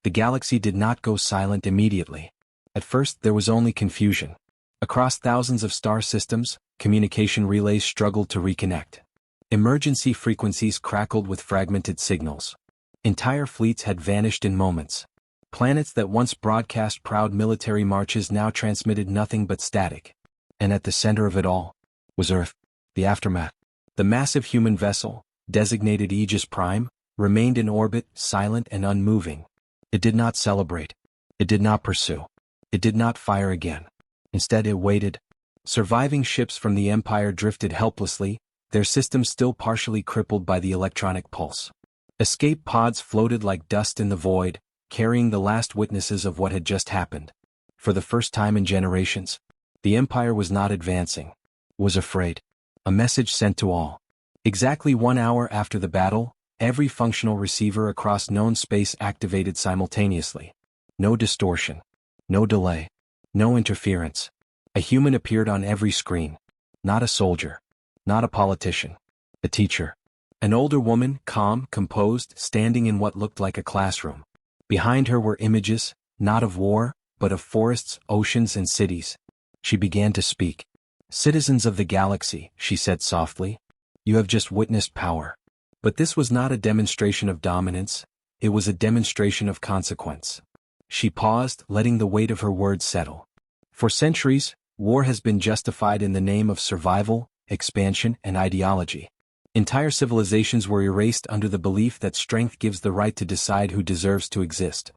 The galaxy did not go silent immediately. At first there was only confusion. Across thousands of star systems, communication relays struggled to reconnect. Emergency frequencies crackled with fragmented signals. Entire fleets had vanished in moments. Planets that once broadcast proud military marches now transmitted nothing but static. And at the center of it all was Earth. The aftermath. The massive human vessel, designated Aegis Prime, remained in orbit, silent and unmoving. It did not celebrate. It did not pursue. It did not fire again. Instead it waited. Surviving ships from the Empire drifted helplessly, their systems still partially crippled by the electronic pulse. Escape pods floated like dust in the void, carrying the last witnesses of what had just happened. For the first time in generations, the Empire was not advancing. Was afraid. A message sent to all. Exactly 1 hour after the battle, every functional receiver across known space activated simultaneously. No distortion. No delay. No interference. A human appeared on every screen. Not a soldier. Not a politician. A teacher. An older woman, calm, composed, standing in what looked like a classroom. Behind her were images, not of war, but of forests, oceans, and cities. She began to speak. "Citizens of the galaxy," she said softly, "you have just witnessed power. But this was not a demonstration of dominance, it was a demonstration of consequence." She paused, letting the weight of her words settle. For centuries, war has been justified in the name of survival, expansion, and ideology. Entire civilizations were erased under the belief that strength gives the right to decide who deserves to exist.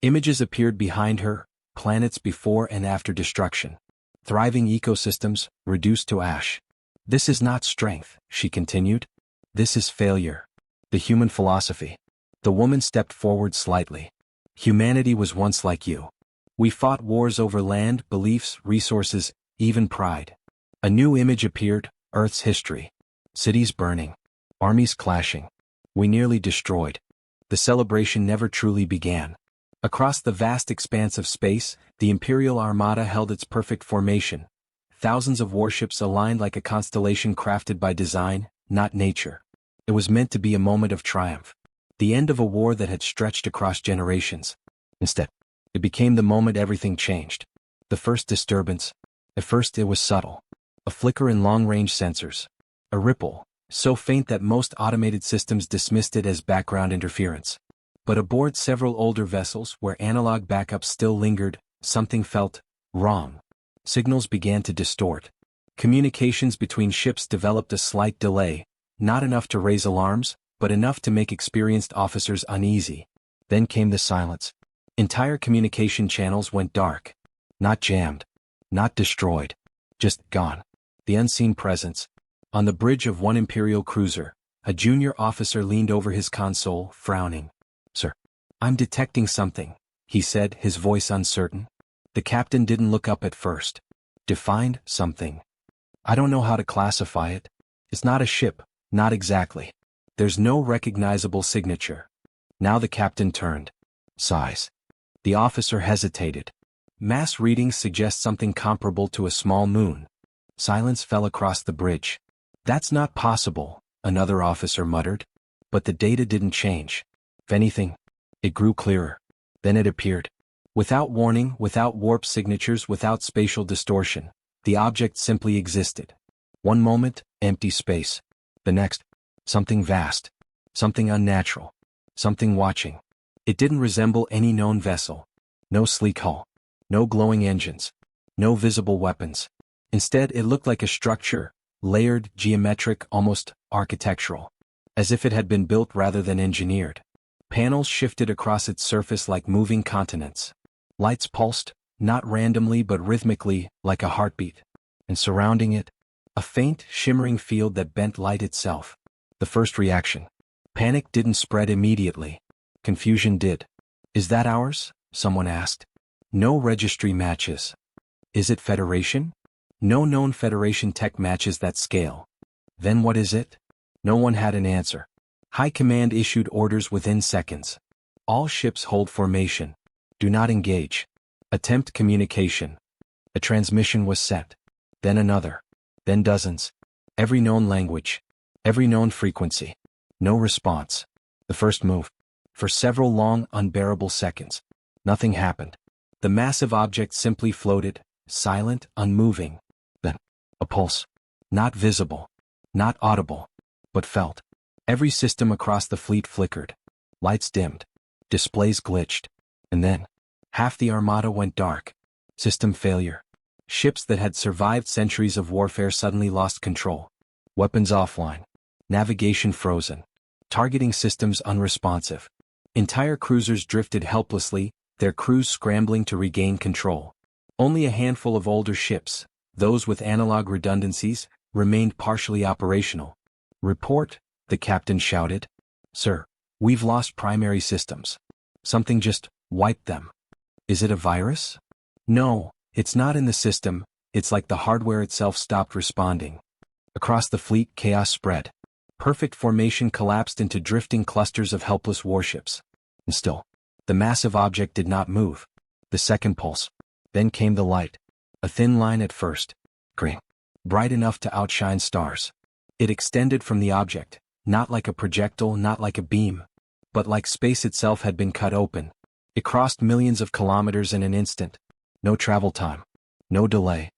Images appeared behind her, planets before and after destruction. Thriving ecosystems, reduced to ash. "This is not strength," she continued. "This is failure. The human philosophy." The woman stepped forward slightly. "Humanity was once like you. We fought wars over land, beliefs, resources, even pride." A new image appeared, Earth's history. Cities burning. Armies clashing. We nearly destroyed. The celebration never truly began. Across the vast expanse of space, the Imperial Armada held its perfect formation. Thousands of warships aligned like a constellation crafted by design, not nature. It was meant to be a moment of triumph. The end of a war that had stretched across generations. Instead, it became the moment everything changed. The first disturbance. At first it was subtle. A flicker in long-range sensors. A ripple, so faint that most automated systems dismissed it as background interference. But aboard several older vessels where analog backups still lingered, something felt wrong. Signals began to distort. Communications between ships developed a slight delay, not enough to raise alarms, but enough to make experienced officers uneasy. Then came the silence. Entire communication channels went dark. Not jammed. Not destroyed. Just gone. The unseen presence. On the bridge of one Imperial cruiser, a junior officer leaned over his console, frowning. "Sir, I'm detecting something," he said, his voice uncertain. The captain didn't look up at first. "Defined something. I don't know how to classify it. It's not a ship, not exactly. There's no recognizable signature." Now the captain turned. "Size." The officer hesitated. "Mass readings suggest something comparable to a small moon." Silence fell across the bridge. "That's not possible," another officer muttered. But the data didn't change. If anything, it grew clearer. Then it appeared. Without warning, without warp signatures, without spatial distortion, the object simply existed. One moment, empty space. The next, something vast. Something unnatural. Something watching. It didn't resemble any known vessel. No sleek hull. No glowing engines. No visible weapons. Instead, it looked like a structure, layered, geometric, almost architectural. As if it had been built rather than engineered. Panels shifted across its surface like moving continents. Lights pulsed, not randomly but rhythmically, like a heartbeat. And surrounding it, a faint, shimmering field that bent light itself. The first reaction. Panic didn't spread immediately. Confusion did. "Is that ours?" someone asked. "No registry matches." "Is it Federation?" "No known Federation tech matches that scale." "Then what is it?" No one had an answer. High Command issued orders within seconds. "All ships hold formation. Do not engage. Attempt communication." A transmission was set. Then another. Then dozens. Every known language. Every known frequency. No response. The first move. For several long, unbearable seconds, nothing happened. The massive object simply floated, silent, unmoving. Then, a pulse. Not visible, not audible, but felt. Every system across the fleet flickered. Lights dimmed. Displays glitched. And then, half the armada went dark. System failure. Ships that had survived centuries of warfare suddenly lost control. Weapons offline. Navigation frozen. Targeting systems unresponsive. Entire cruisers drifted helplessly, their crews scrambling to regain control. Only a handful of older ships, those with analog redundancies, remained partially operational. "Report," the captain shouted. "Sir, we've lost primary systems. Something just wiped them." "Is it a virus?" "No, it's not in the system, it's like the hardware itself stopped responding." Across the fleet, chaos spread. Perfect formation collapsed into drifting clusters of helpless warships. And still, the massive object did not move. The second pulse. Then came the light. A thin line at first. Green. Bright enough to outshine stars. It extended from the object, not like a projectile, not like a beam, but like space itself had been cut open. It crossed millions of kilometers in an instant. No travel time. No delay.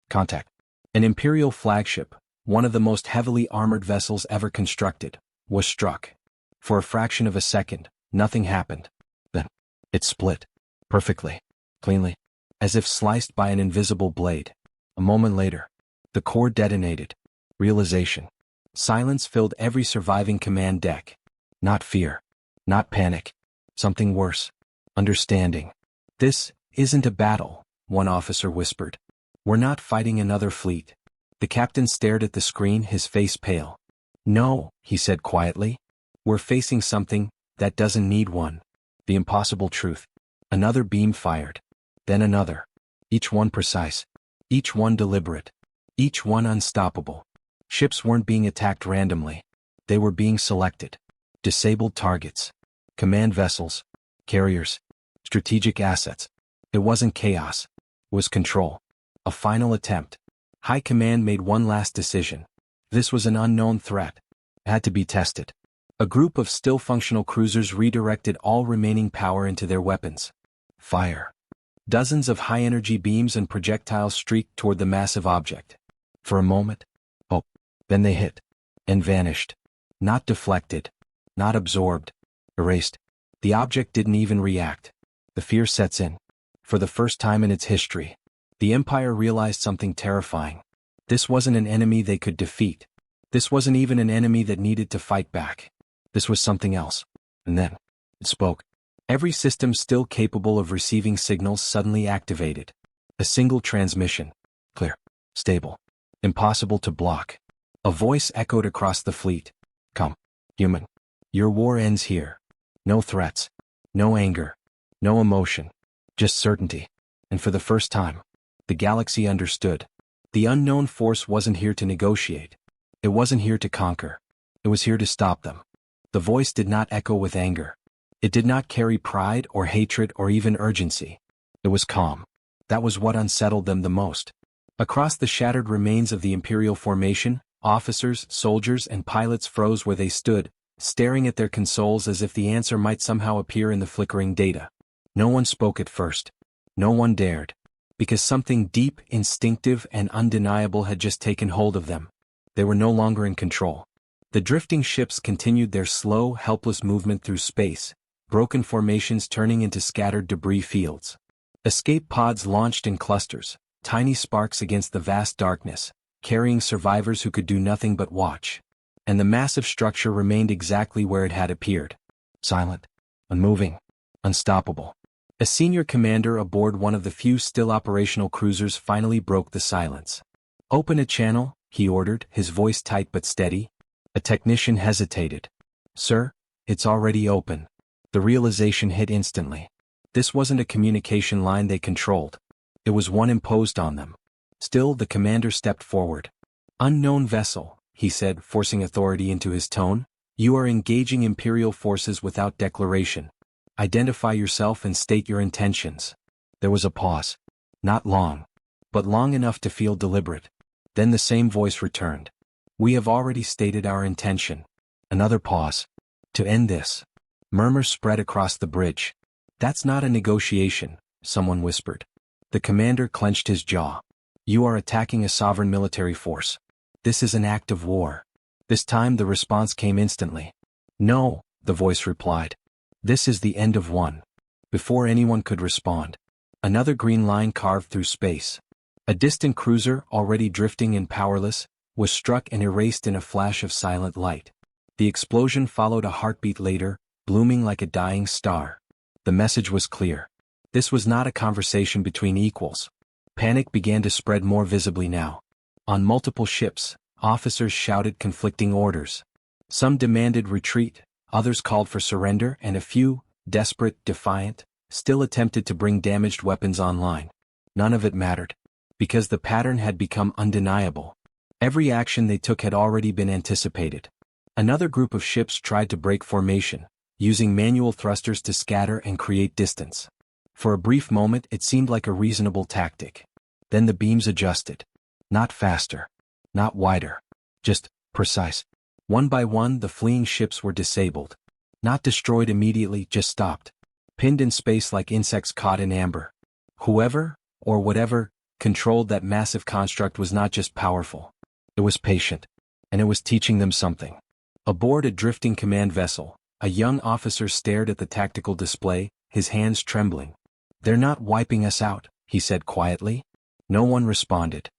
Contact. An Imperial flagship, one of the most heavily armored vessels ever constructed, was struck. For a fraction of a second, nothing happened. Then, it split. Perfectly. Cleanly. As if sliced by an invisible blade. A moment later, the core detonated. Realization. Silence filled every surviving command deck. Not fear. Not panic. Something worse. Understanding. "This isn't a battle," one officer whispered. "We're not fighting another fleet." The captain stared at the screen, his face pale. "No," he said quietly. "We're facing something that doesn't need one." The impossible truth. Another beam fired. Then another. Each one precise. Each one deliberate. Each one unstoppable. Ships weren't being attacked randomly. They were being selected. Disabled targets. Command vessels. Carriers. Strategic assets. It wasn't chaos. It was control. A final attempt. High Command made one last decision. This was an unknown threat. It had to be tested. A group of still functional cruisers redirected all remaining power into their weapons. Fire. Dozens of high-energy beams and projectiles streaked toward the massive object. For a moment, hope. Then they hit. And vanished. Not deflected. Not absorbed. Erased. The object didn't even react. The fear sets in. For the first time in its history, the Empire realized something terrifying. This wasn't an enemy they could defeat. This wasn't even an enemy that needed to fight back. This was something else. And then, it spoke. Every system still capable of receiving signals suddenly activated. A single transmission. Clear. Stable. Impossible to block. A voice echoed across the fleet. "Come, human. Your war ends here. No threats. No anger. No emotion. Just certainty." And for the first time, the galaxy understood. The unknown force wasn't here to negotiate. It wasn't here to conquer. It was here to stop them. The voice did not echo with anger. It did not carry pride or hatred or even urgency. It was calm. That was what unsettled them the most. Across the shattered remains of the Imperial formation, officers, soldiers, and pilots froze where they stood, staring at their consoles as if the answer might somehow appear in the flickering data. No one spoke at first. No one dared. Because something deep, instinctive, and undeniable had just taken hold of them. They were no longer in control. The drifting ships continued their slow, helpless movement through space, broken formations turning into scattered debris fields. Escape pods launched in clusters, tiny sparks against the vast darkness, carrying survivors who could do nothing but watch. And the massive structure remained exactly where it had appeared. Silent, unmoving, unstoppable. A senior commander aboard one of the few still operational cruisers finally broke the silence. "Open a channel," he ordered, his voice tight but steady. A technician hesitated. "Sir, it's already open." The realization hit instantly. This wasn't a communication line they controlled. It was one imposed on them. Still, the commander stepped forward. "Unknown vessel," he said, forcing authority into his tone. "You are engaging Imperial forces without declaration. Identify yourself and state your intentions." There was a pause. Not long, but long enough to feel deliberate. Then the same voice returned. "We have already stated our intention." Another pause. "To end this." Murmurs spread across the bridge. That's not a negotiation, someone whispered. The commander clenched his jaw. You are attacking a sovereign military force. This is an act of war. This time the response came instantly. No, the voice replied. This is the end of one. Before anyone could respond, another green line carved through space. A distant cruiser, already drifting and powerless, was struck and erased in a flash of silent light. The explosion followed a heartbeat later, blooming like a dying star. The message was clear. This was not a conversation between equals. Panic began to spread more visibly now. On multiple ships, officers shouted conflicting orders. Some demanded retreat, others called for surrender, and a few, desperate, defiant, still attempted to bring damaged weapons online. None of it mattered, because the pattern had become undeniable. Every action they took had already been anticipated. Another group of ships tried to break formation, using manual thrusters to scatter and create distance. For a brief moment it seemed like a reasonable tactic. Then the beams adjusted. Not faster. Not wider. Just precise. One by one the fleeing ships were disabled. Not destroyed immediately, just stopped. Pinned in space like insects caught in amber. Whoever, or whatever, controlled that massive construct was not just powerful. It was patient. And it was teaching them something. Aboard a drifting command vessel, a young officer stared at the tactical display, his hands trembling. They're not wiping us out, he said quietly. No one responded.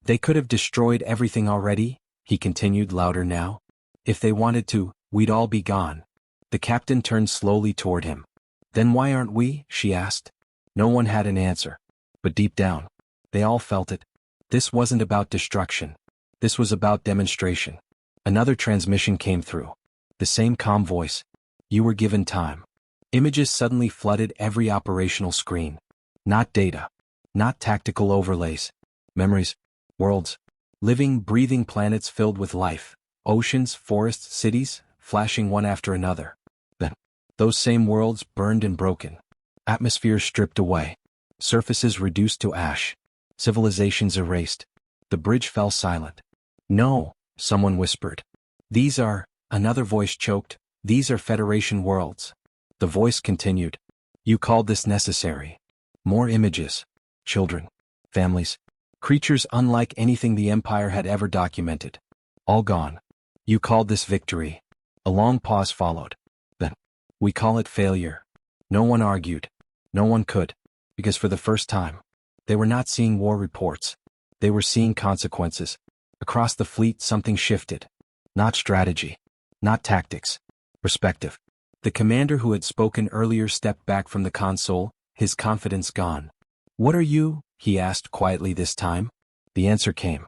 They could have destroyed everything already, he continued louder now. If they wanted to, we'd all be gone. The captain turned slowly toward him. Then why aren't we? She asked. No one had an answer. But deep down, they all felt it. This wasn't about destruction. This was about demonstration. Another transmission came through. The same calm voice. You were given time. Images suddenly flooded every operational screen. Not data. Not tactical overlays. Memories. Worlds. Living, breathing planets filled with life. Oceans, forests, cities, flashing one after another. Then, those same worlds burned and broken. Atmospheres stripped away. Surfaces reduced to ash. Civilizations erased. The bridge fell silent. No, someone whispered. These are, another voice choked, these are Federation worlds. The voice continued. You called this necessary. More images. Children. Families. Creatures unlike anything the Empire had ever documented. All gone. You called this victory. A long pause followed. Then, we call it failure. No one argued. No one could. Because for the first time, they were not seeing war reports. They were seeing consequences. Across the fleet something shifted. Not strategy. Not tactics. Perspective. The commander who had spoken earlier stepped back from the console, his confidence gone. What are you? He asked quietly this time. The answer came.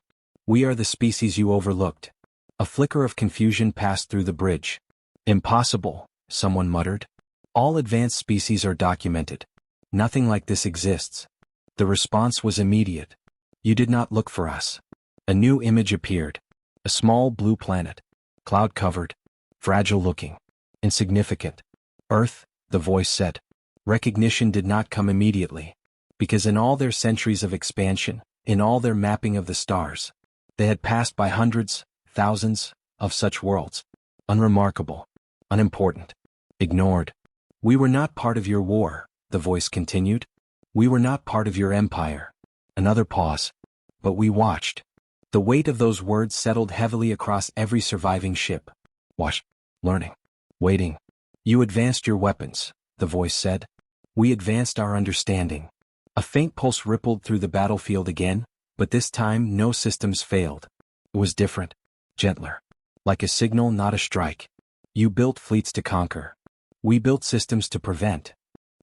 We are the species you overlooked. A flicker of confusion passed through the bridge. Impossible, someone muttered. All advanced species are documented. Nothing like this exists. The response was immediate. You did not look for us. A new image appeared. A small blue planet. Cloud-covered. Fragile-looking. Insignificant. Earth, the voice said. Recognition did not come immediately. Because in all their centuries of expansion, in all their mapping of the stars, they had passed by hundreds, thousands, of such worlds. Unremarkable. Unimportant. Ignored. We were not part of your war, the voice continued. We were not part of your empire. Another pause. But we watched. The weight of those words settled heavily across every surviving ship. Watch. Learning. Waiting. You advanced your weapons, the voice said. We advanced our understanding. A faint pulse rippled through the battlefield again, but this time no systems failed. It was different. Gentler. Like a signal, not a strike. You built fleets to conquer. We built systems to prevent.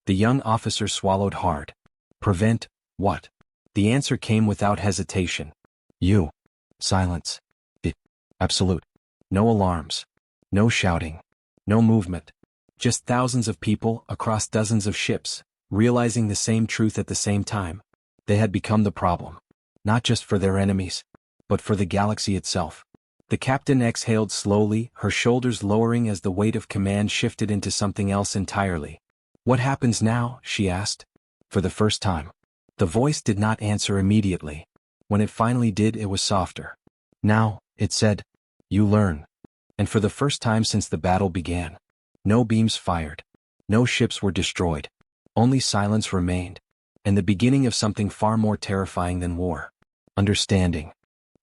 The young officer swallowed hard. Prevent what? The answer came without hesitation. You. Silence. The absolute. No alarms. No shouting. No movement. Just thousands of people across dozens of ships, realizing the same truth at the same time. They had become the problem. Not just for their enemies, but for the galaxy itself. The captain exhaled slowly, her shoulders lowering as the weight of command shifted into something else entirely. What happens now? She asked. For the first time. The voice did not answer immediately. When it finally did, it was softer. Now, it said, you learn. And for the first time since the battle began. No beams fired. No ships were destroyed. Only silence remained, and the beginning of something far more terrifying than war. Understanding.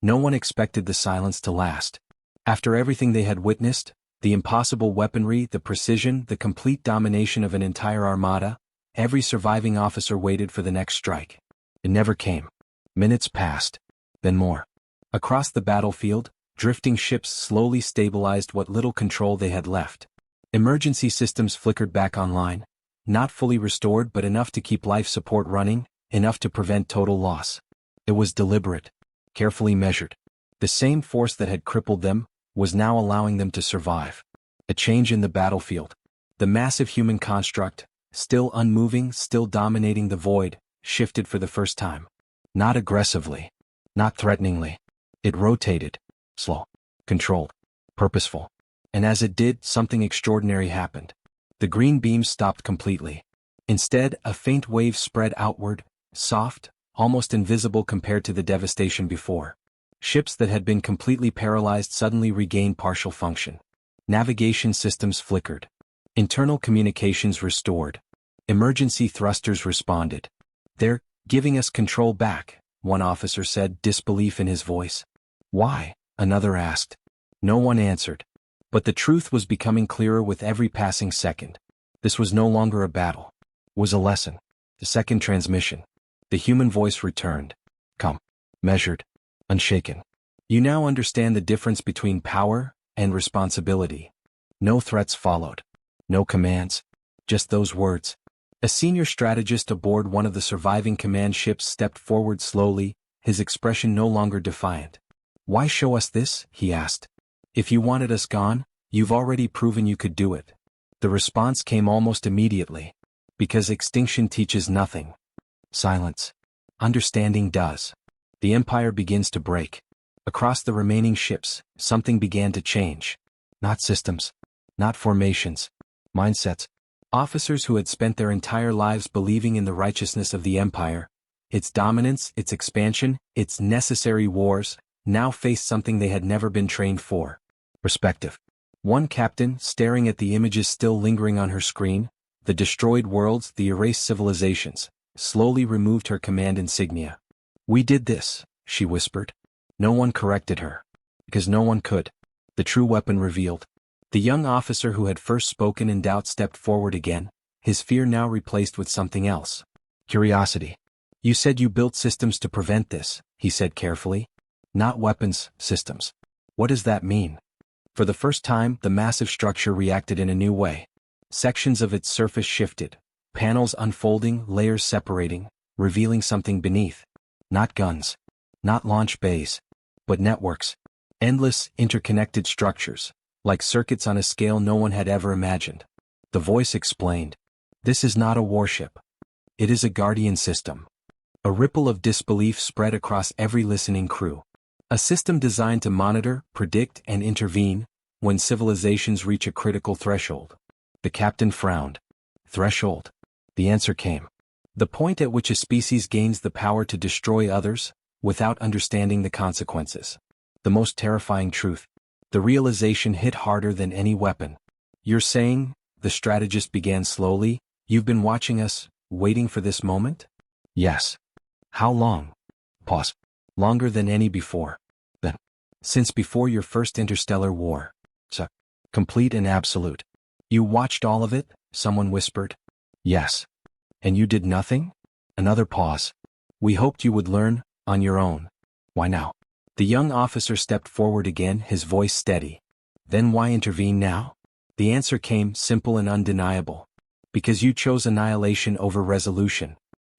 No one expected the silence to last. After everything they had witnessed, the impossible weaponry, the precision, the complete domination of an entire armada, every surviving officer waited for the next strike. It never came. Minutes passed. Then more. Across the battlefield, drifting ships slowly stabilized what little control they had left. Emergency systems flickered back online, not fully restored but enough to keep life support running, enough to prevent total loss. It was deliberate, carefully measured. The same force that had crippled them was now allowing them to survive. A change in the battlefield. The massive human construct, still unmoving, still dominating the void, shifted for the first time. Not aggressively, not threateningly. It rotated, slow, controlled, purposeful. And as it did, something extraordinary happened. The green beams stopped completely. Instead, a faint wave spread outward, soft, almost invisible compared to the devastation before. Ships that had been completely paralyzed suddenly regained partial function. Navigation systems flickered. Internal communications restored. Emergency thrusters responded. "They're giving us control back," one officer said, disbelief in his voice. "Why?" another asked. No one answered. But the truth was becoming clearer with every passing second. This was no longer a battle. It was a lesson. The second transmission. The human voice returned. Calm, measured, unshaken. "You now understand the difference between power and responsibility." No threats followed. No commands. Just those words. A senior strategist aboard one of the surviving command ships stepped forward slowly, his expression no longer defiant. "Why show us this?" he asked. "If you wanted us gone, you've already proven you could do it." The response came almost immediately. "Because extinction teaches nothing. Silence. Understanding does." The Empire begins to break. Across the remaining ships, something began to change. Not systems. Not formations. Mindsets. Officers who had spent their entire lives believing in the righteousness of the Empire, its dominance, its expansion, its necessary wars, now faced something they had never been trained for. Perspective. One captain, staring at the images still lingering on her screen, the destroyed worlds, the erased civilizations, slowly removed her command insignia. "We did this," she whispered. No one corrected her. Because no one could. The true weapon revealed. The young officer who had first spoken in doubt stepped forward again, his fear now replaced with something else. Curiosity. "You said you built systems to prevent this," he said carefully. "Not weapons, systems. What does that mean?" For the first time, the massive structure reacted in a new way. Sections of its surface shifted, panels unfolding, layers separating, revealing something beneath. Not guns. Not launch bays. But networks. Endless, interconnected structures, like circuits on a scale no one had ever imagined. The voice explained. "This is not a warship. It is a guardian system." A ripple of disbelief spread across every listening crew. A system designed to monitor, predict, and intervene when civilizations reach a critical threshold. The captain frowned. Threshold. The answer came. The point at which a species gains the power to destroy others, without understanding the consequences. The most terrifying truth. The realization hit harder than any weapon. "You're saying," the strategist began slowly, "you've been watching us, waiting for this moment?" "Yes." "How long?" Pause. "Longer than any before." "Then." "Since before your first interstellar war." "So, complete and absolute." "You watched all of it?" someone whispered. "Yes." "And you did nothing?" Another pause. "We hoped you would learn, on your own." "Why now?" The young officer stepped forward again, his voice steady. "Then why intervene now?" The answer came, simple and undeniable. "Because you chose annihilation over resolution."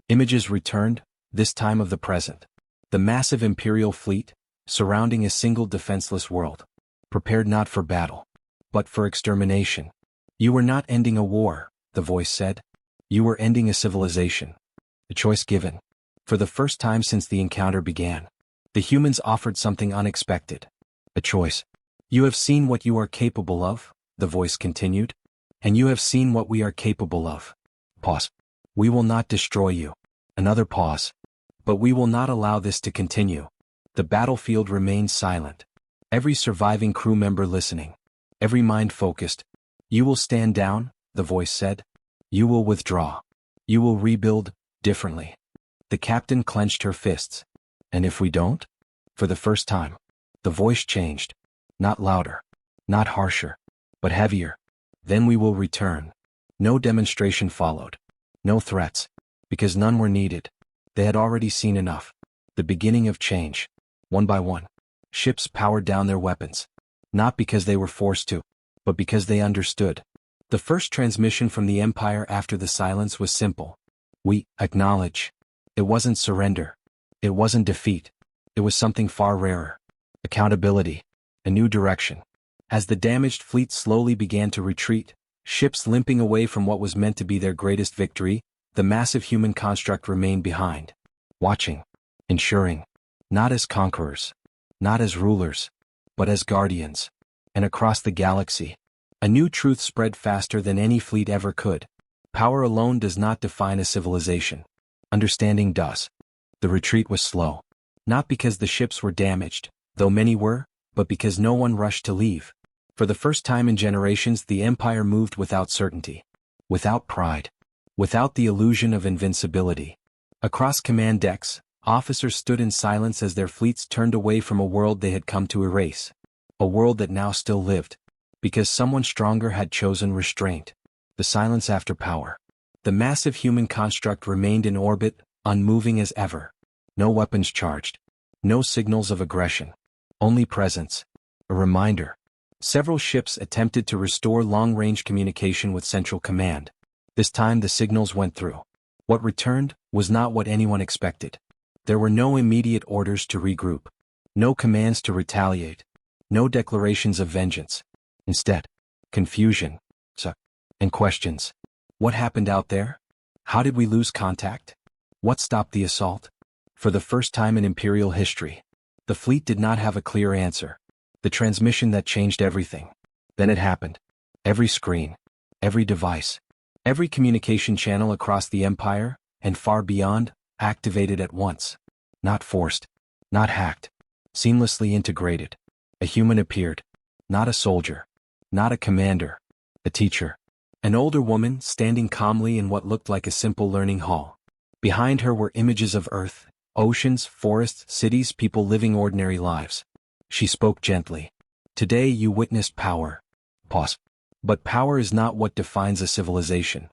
Images returned, this time of the present. The massive Imperial fleet, surrounding a single defenseless world. Prepared not for battle, but for extermination. "You were not ending a war," the voice said. "You were ending a civilization." The choice given. For the first time since the encounter began, the humans offered something unexpected. A choice. "You have seen what you are capable of," the voice continued. "And you have seen what we are capable of." Pause. "We will not destroy you." Another pause. "But we will not allow this to continue." The battlefield remained silent. Every surviving crew member listening. Every mind focused. You will stand down, the voice said. You will withdraw. You will rebuild, differently. The captain clenched her fists. And if we don't? For the first time, the voice changed. Not louder, not harsher, but heavier. Then we will return. No demonstration followed. No threats. Because none were needed. They had already seen enough. The beginning of change. One by one, ships powered down their weapons. Not because they were forced to, but because they understood. The first transmission from the Empire after the silence was simple. We acknowledge. It wasn't surrender. It wasn't defeat. It was something far rarer. Accountability. A new direction. As the damaged fleet slowly began to retreat, ships limping away from what was meant to be their greatest victory, the massive human construct remained behind. Watching. Ensuring. Not as conquerors. Not as rulers. But as guardians. And across the galaxy, a new truth spread faster than any fleet ever could. Power alone does not define a civilization. Understanding does. The retreat was slow. Not because the ships were damaged, though many were, but because no one rushed to leave. For the first time in generations, the Empire moved without certainty. Without pride. Without the illusion of invincibility. Across command decks, officers stood in silence as their fleets turned away from a world they had come to erase. A world that now still lived. Because someone stronger had chosen restraint. The silence after power. The massive human construct remained in orbit, unmoving as ever. No weapons charged. No signals of aggression. Only presence. A reminder. Several ships attempted to restore long-range communication with Central Command. This time the signals went through. What returned was not what anyone expected. There were no immediate orders to regroup. No commands to retaliate. No declarations of vengeance. Instead, confusion, and questions. What happened out there? How did we lose contact? What stopped the assault? For the first time in Imperial history, the fleet did not have a clear answer. The transmission that changed everything. Then it happened. Every screen, every device, every communication channel across the Empire, and far beyond, activated at once. Not forced, not hacked, seamlessly integrated. A human appeared. Not a soldier. Not a commander. A teacher. An older woman standing calmly in what looked like a simple learning hall. Behind her were images of Earth, oceans, forests, cities, people living ordinary lives. She spoke gently. Today you witnessed power. Pause. But power is not what defines a civilization.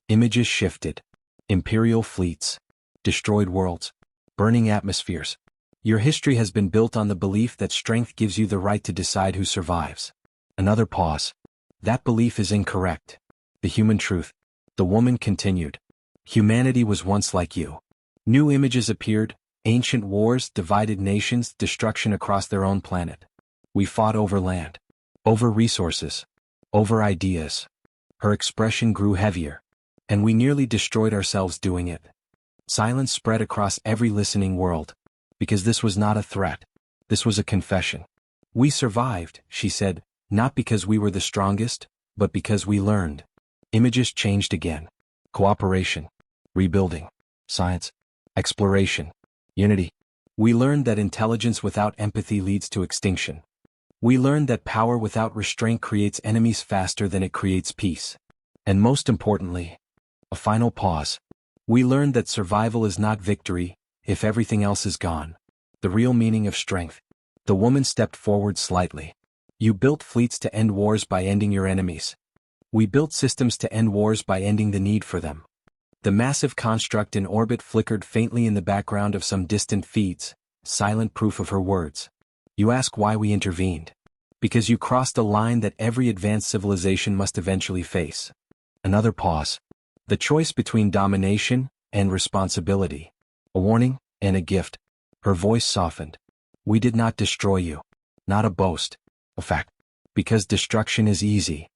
Images shifted. Imperial fleets. Destroyed worlds. Burning atmospheres. Your history has been built on the belief that strength gives you the right to decide who survives. Another pause. That belief is incorrect. The human truth. The woman continued. Humanity was once like you. New images appeared, ancient wars, divided nations, destruction across their own planet. We fought over land. Over resources. Over ideas. Her expression grew heavier. And we nearly destroyed ourselves doing it. Silence spread across every listening world. Because this was not a threat. This was a confession. We survived, she said, not because we were the strongest, but because we learned. Images changed again. Cooperation. Rebuilding. Science. Exploration. Unity. We learned that intelligence without empathy leads to extinction. We learned that power without restraint creates enemies faster than it creates peace. And most importantly, a final pause. We learned that survival is not victory, if everything else is gone. The real meaning of strength. The woman stepped forward slightly. You built fleets to end wars by ending your enemies. We built systems to end wars by ending the need for them. The massive construct in orbit flickered faintly in the background of some distant feeds, silent proof of her words. You ask why we intervened. Because you crossed a line that every advanced civilization must eventually face. Another pause. The choice between domination and responsibility. A warning and a gift. Her voice softened. We did not destroy you. Not a boast. A fact. Because destruction is easy.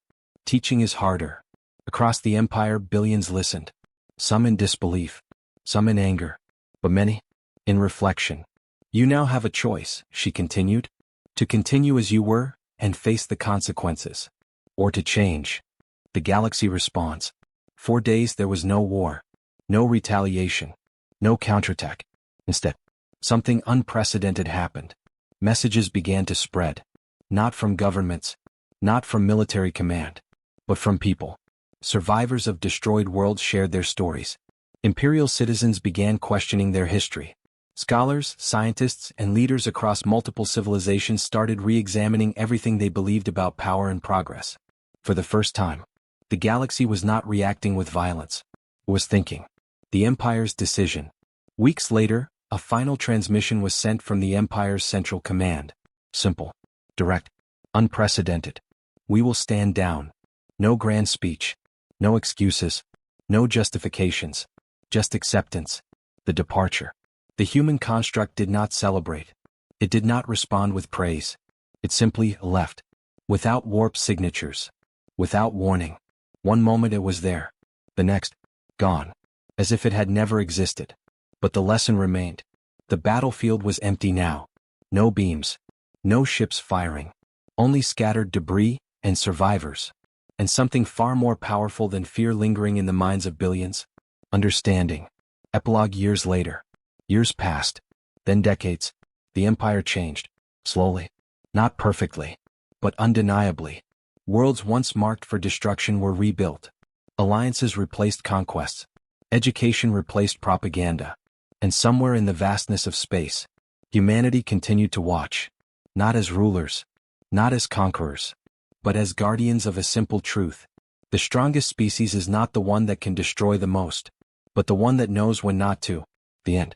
Teaching is harder. Across the Empire, billions listened. Some in disbelief. Some in anger. But many in reflection. You now have a choice, she continued. To continue as you were, and face the consequences. Or to change. The galaxy responds. 4 days there was no war. No retaliation. No counterattack. Instead, something unprecedented happened. Messages began to spread. Not from governments. Not from military command. but from people. Survivors of destroyed worlds shared their stories. Imperial citizens began questioning their history. Scholars, scientists, and leaders across multiple civilizations started re-examining everything they believed about power and progress. For the first time, the galaxy was not reacting with violence. It was thinking. The Empire's decision. Weeks later, a final transmission was sent from the Empire's central command. Simple. Direct. Unprecedented. We will stand down. No grand speech. No excuses. No justifications. Just acceptance. The departure. The human construct did not celebrate. It did not respond with praise. It simply left. Without warp signatures. Without warning. One moment it was there. The next, gone. As if it had never existed. But the lesson remained. The battlefield was empty now. No beams. No ships firing. Only scattered debris and survivors. And something far more powerful than fear lingering in the minds of billions. Understanding. Epilogue years later. Years passed. Then decades. The Empire changed. Slowly. Not perfectly. But undeniably. Worlds once marked for destruction were rebuilt. Alliances replaced conquests. Education replaced propaganda. And somewhere in the vastness of space, humanity continued to watch. Not as rulers. Not as conquerors. But as guardians of a simple truth. The strongest species is not the one that can destroy the most, but the one that knows when not to. The end.